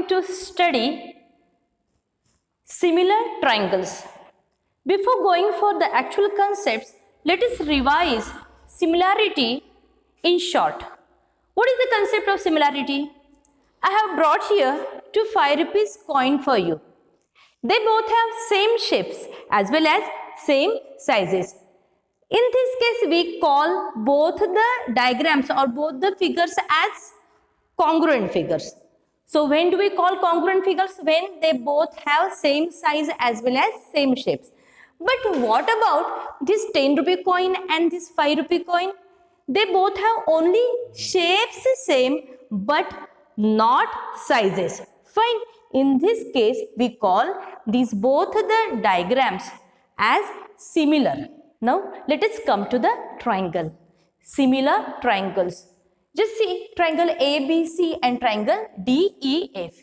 to study similar triangles. Before going for the actual concepts, let us revise similarity in short. What is the concept of similarity? I have brought here two 5 rupees coin for you. They both have same shapes as well as same sizes. In this case, we call both the diagrams or both the figures as congruent figures. So when do we call congruent figures? When they both have same size as well as same shapes. But what about this 10 rupee coin and this 5 rupee coin? They both have only shapes same but not sizes. Fine. In this case, we call these both the diagrams as similar. Now, let us come to the triangle. Similar triangles. Just see triangle ABC and triangle DEF.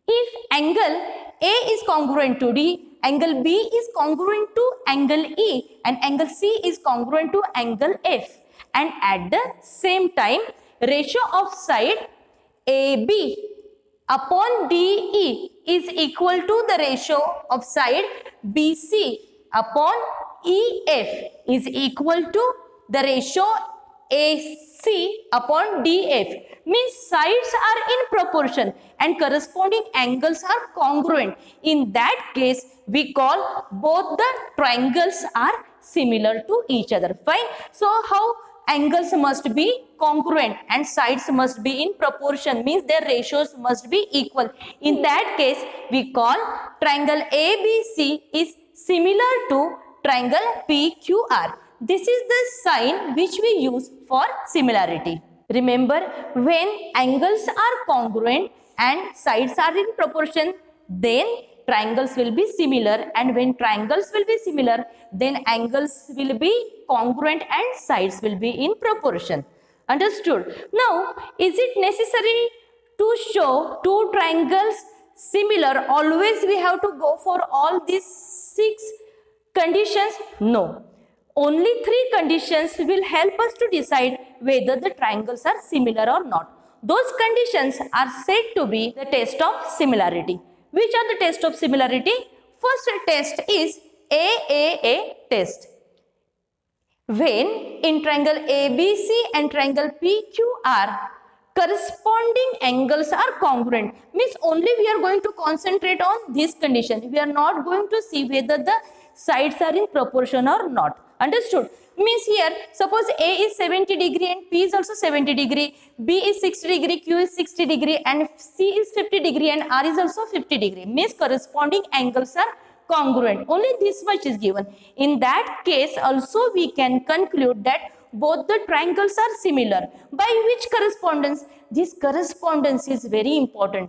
If angle A is congruent to D, angle B is congruent to angle E, and angle C is congruent to angle F. And at the same time, ratio of side AB upon DE is equal to the ratio of side BC upon EF is equal to the ratio AC upon DF. Means sides are in proportion and corresponding angles are congruent. In that case, we call both the triangles are similar to each other. Fine. So how angles must be congruent and sides must be in proportion, means their ratios must be equal. In that case, we call triangle ABC is similar to triangle PQR. This is the sign which we use for similarity. Remember, when angles are congruent and sides are in proportion, then triangles will be similar, and when triangles will be similar, then angles will be congruent and sides will be in proportion. Understood? Now, is it necessary to show two triangles similar? Always we have to go for all these 6 conditions? No. Only 3 conditions will help us to decide whether the triangles are similar or not. Those conditions are said to be the test of similarity. Which are the test of similarity? First test is AAA test. When in triangle ABC and triangle PQR, corresponding angles are congruent, means only we are going to concentrate on this condition. We are not going to see whether the sides are in proportion or not. Understood? Means here, suppose A is 70 degree and P is also 70 degree, B is 60 degree, Q is 60 degree, and C is 50 degree and R is also 50 degree. Means corresponding angles are congruent. Only this much is given. In that case also we can conclude that both the triangles are similar. By which correspondence? This correspondence is very important.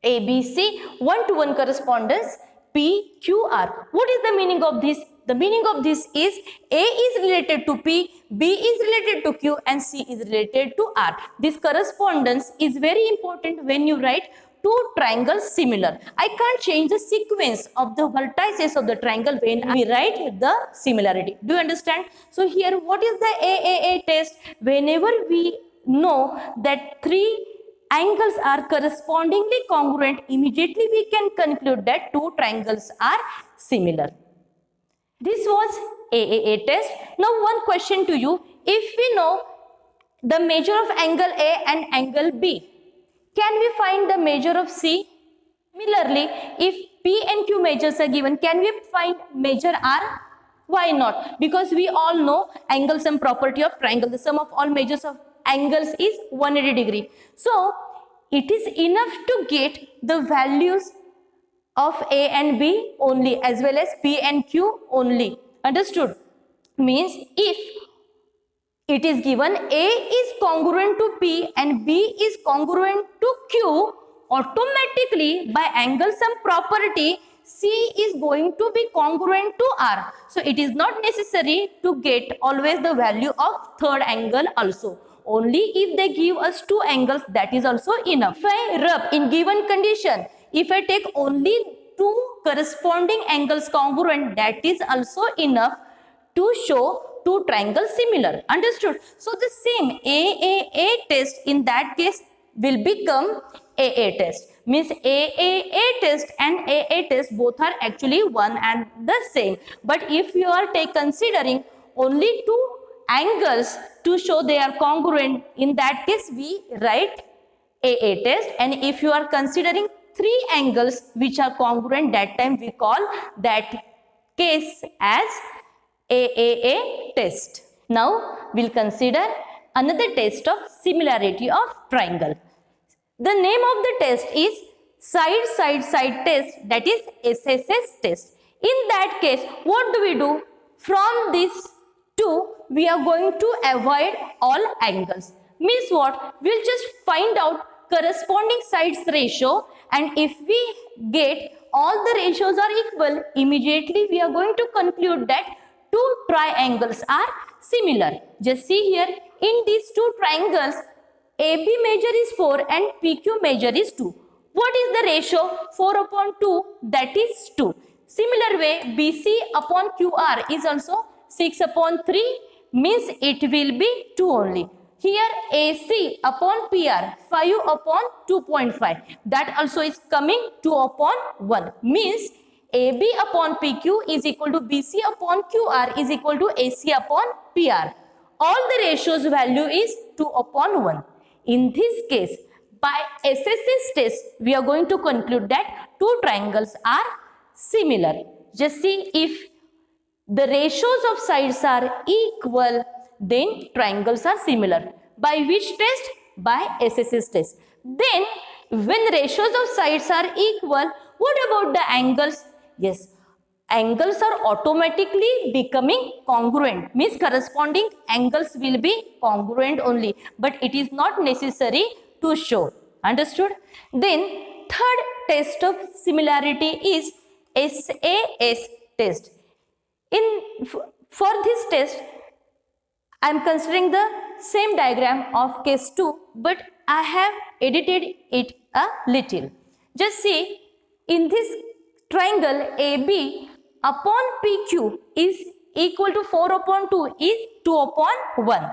ABC, 1-to-1 correspondence, PQR. What is the meaning of this? The meaning of this is A is related to P, B is related to Q, and C is related to R. This correspondence is very important when you write two triangles similar. I can't change the sequence of the vertices of the triangle when we write the similarity. Do you understand? So here, what is the AAA test? Whenever we know that 3 angles are correspondingly congruent, immediately we can conclude that 2 triangles are similar. This was AAA test. Now one question to you. If we know the measure of angle A and angle B, can we find the measure of C? Similarly, if P and Q measures are given, can we find measure R? Why not? Because we all know angle sum property of triangle. The sum of all measures of angles is 180 degree. So it is enough to get the values of A and B only, as well as P and Q only. Understood? Means if it is given A is congruent to P and B is congruent to Q, automatically by angle sum property C is going to be congruent to R. So it is not necessary to get always the value of third angle also. Only if they give us 2 angles, that is also enough. If I rub in given condition, if I take only 2 corresponding angles congruent, that is also enough to show 2 triangles similar. Understood? So the same AAA test in that case will become AA test. Means AAA test and AA test both are actually one and the same. But if you are considering only two angles to show they are congruent, in that case we write AA test, and if you are considering three angles which are congruent, that time we call that case as AAA test. Now we'll consider another test of similarity of triangle. The name of the test is side test, that is SSS test. In that case, what do we do? From these two, we are going to avoid all angles. Means what? We'll just find out corresponding sides ratio, and if we get all the ratios are equal, immediately we are going to conclude that two triangles are similar. Just see here, in these two triangles, AB measure is 4 and PQ measure is 2. What is the ratio? 4 upon 2, that is 2. Similar way, BC upon QR is also 6 upon 3, means it will be 2 only. Here AC upon PR, 5 upon 2.5, that also is coming 2 upon 1, means AB upon PQ is equal to BC upon QR is equal to AC upon PR. All the ratios value is 2 upon 1. In this case, by SSS test, we are going to conclude that two triangles are similar. Just see, if the ratios of sides are equal, then triangles are similar. By which test? By SSS test. Then, when ratios of sides are equal, what about the angles? Yes, angles are automatically becoming congruent, means corresponding angles will be congruent only, but it is not necessary to show. Understood? Then third test of similarity is SAS test. For this test, I am considering the same diagram of case 2, but I have edited it a little. Just see, in this triangle AB upon PQ is equal to 4 upon 2 is 2 upon 1.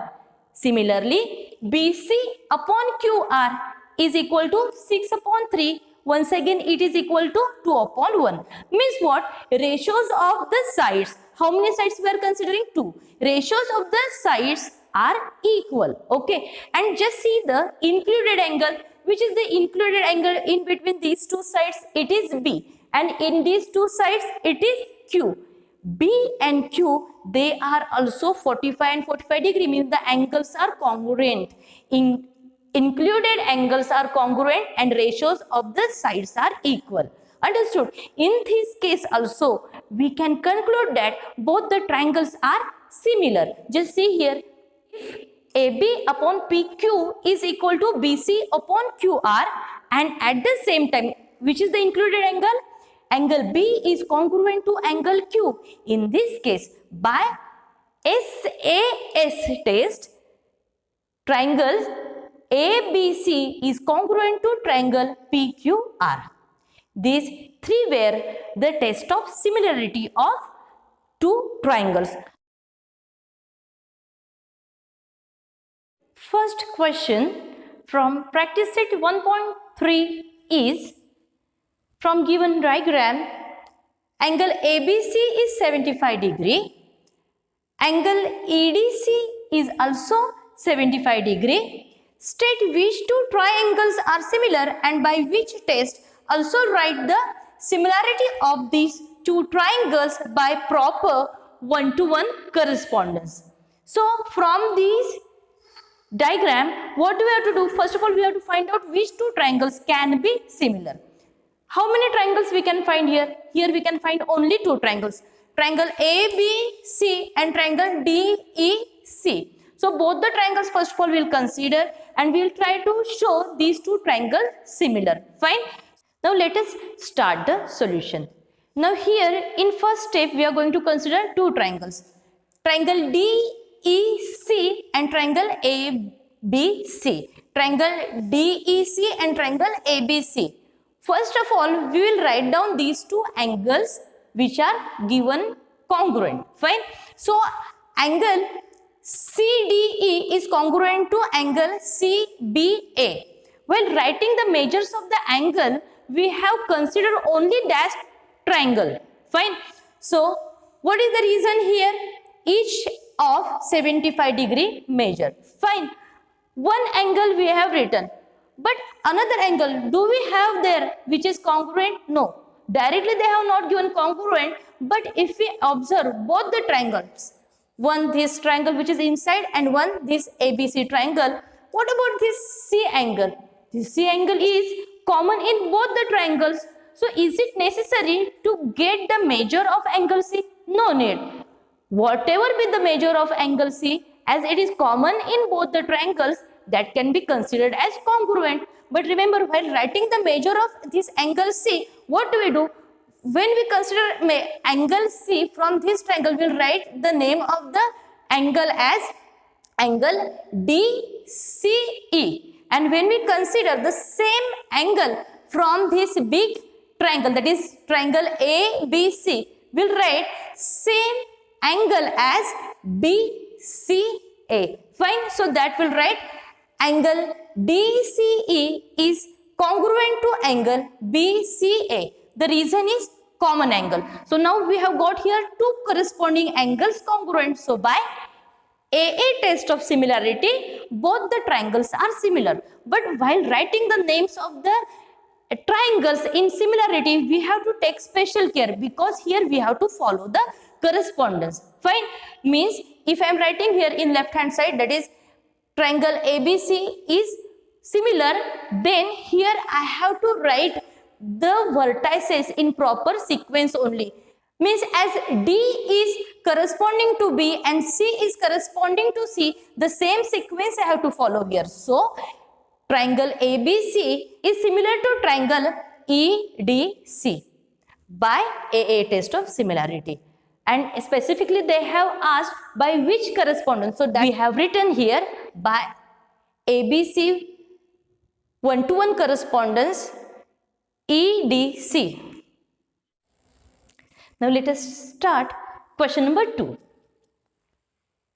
Similarly, BC upon QR is equal to 6 upon 3. Once again, it is equal to 2 upon 1. Means what? Ratios of the sides. How many sides we are considering? 2. Ratios of the sides are equal. Okay. And just see the included angle. Which is the included angle in between these two sides? It is B. And in these two sides, it is Q. B and Q, they are also 45 and 45 degree, means the angles are congruent. Included angles are congruent and ratios of the sides are equal. Understood? In this case also, we can conclude that both the triangles are similar. Just see here, if AB upon PQ is equal to BC upon QR, and at the same time, which is the included angle? Angle B is congruent to angle Q. In this case, by SAS test, triangle ABC is congruent to triangle PQR. These three were the test of similarity of two triangles. First question from practice set 1.3 is, from given diagram, angle ABC is 75 degree, angle EDC is also 75 degree. State which two triangles are similar and by which test. Also write the similarity of these two triangles by proper one-to-one correspondence. So from these diagram, what do we have to do? First of all, we have to find out which two triangles can be similar. How many triangles we can find here? Here we can find only two triangles. Triangle ABC and triangle DEC. So both the triangles first of all we will consider and we will try to show these two triangles similar. Fine. Now let us start the solution. Now here in first step we are going to consider two triangles. Triangle DEC and triangle ABC. Triangle DEC and triangle ABC. First of all, we will write down these two angles which are given congruent. Fine. So angle CDE is congruent to angle CBA. while writing the measures of the angle, we have considered only dash triangle. Fine. So, what is the reason here? Each of 75-degree measure. Fine. One angle we have written, but another angle, do we have there which is congruent? No. Directly they have not given congruent, but if we observe both the triangles, one this triangle which is inside and one this ABC triangle, what about this C angle? This C angle is common in both the triangles. So is it necessary to get the measure of angle C? No need. Whatever be the measure of angle C, as it is common in both the triangles, that can be considered as congruent. But remember, while writing the measure of this angle C, what do we do? When we consider angle C from this triangle, we will write the name of the angle as angle DCE. And when we consider the same angle from this big triangle, that is triangle ABC, we will write same angle as BCA. Fine. So that will write angle DCE is congruent to angle BCA. The reason is common angle. So now we have got here two corresponding angles congruent. So by AA test of similarity, both the triangles are similar. But while writing the names of the triangles in similarity, we have to take special care, because here we have to follow the correspondence. Fine. Means if I am writing here in left hand side, that is triangle ABC is similar, then here I have to write the vertices in proper sequence only. Means as D is corresponding to B and C is corresponding to C, the same sequence I have to follow here. So triangle ABC is similar to triangle EDC by AA test of similarity. And specifically they have asked by which correspondence. So that we have written here by ABC 1-to-1 correspondence EDC. Now let us start question number 2.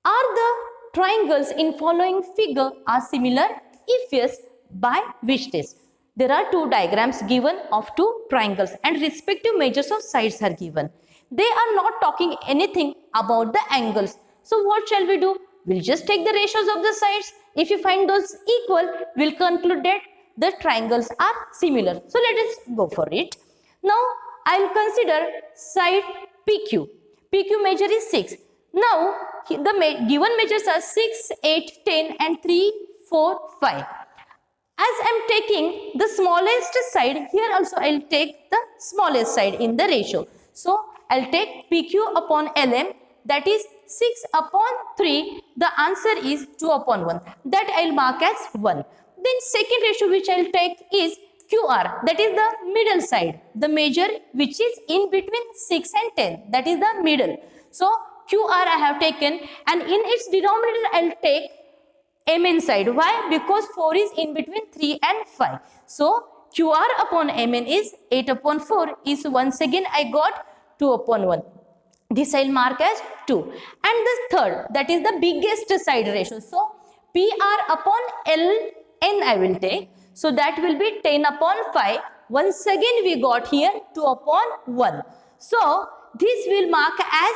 Are the triangles in following figure are similar? If yes, by which test? There are two diagrams given of two triangles and respective measures of sides are given. They are not talking anything about the angles. So what shall we do? We'll just take the ratios of the sides. If you find those equal, we'll conclude that the triangles are similar. So let us go for it. Now I'll consider side PQ. PQ measure is 6. Now the given measures are 6, 8, 10 and 3, 4, 5. As I'm taking the smallest side, here also I'll take the smallest side in the ratio. So I'll take PQ upon LM, that is 6 upon 3. The answer is 2 upon 1. That I'll mark as 1. Then second ratio which I'll take is QR, that is the middle side, the measure which is in between 6 and 10, that is the middle. So QR I have taken, and in its denominator I'll take MN side. Why? Because 4 is in between 3 and 5. So QR upon MN is 8 upon 4 is once again I got 2 upon 1. This I'll mark as 2. And the third, that is the biggest side ratio. So PR upon LN I will take. So that will be 10 upon 5. Once again we got here 2 upon 1. So this will mark as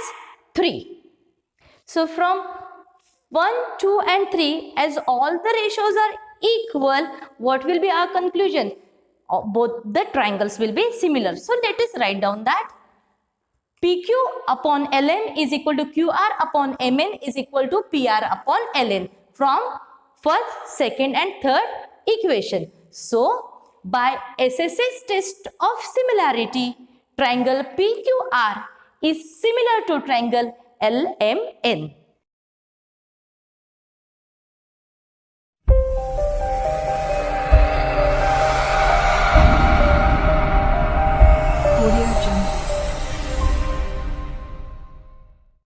3. So from 1, 2 and 3, as all the ratios are equal, what will be our conclusion? Both the triangles will be similar. So let us write down that PQ upon LN is equal to QR upon MN is equal to PR upon LN from first, second and third equation. So by SSS test of similarity, triangle PQR is similar to triangle LMN.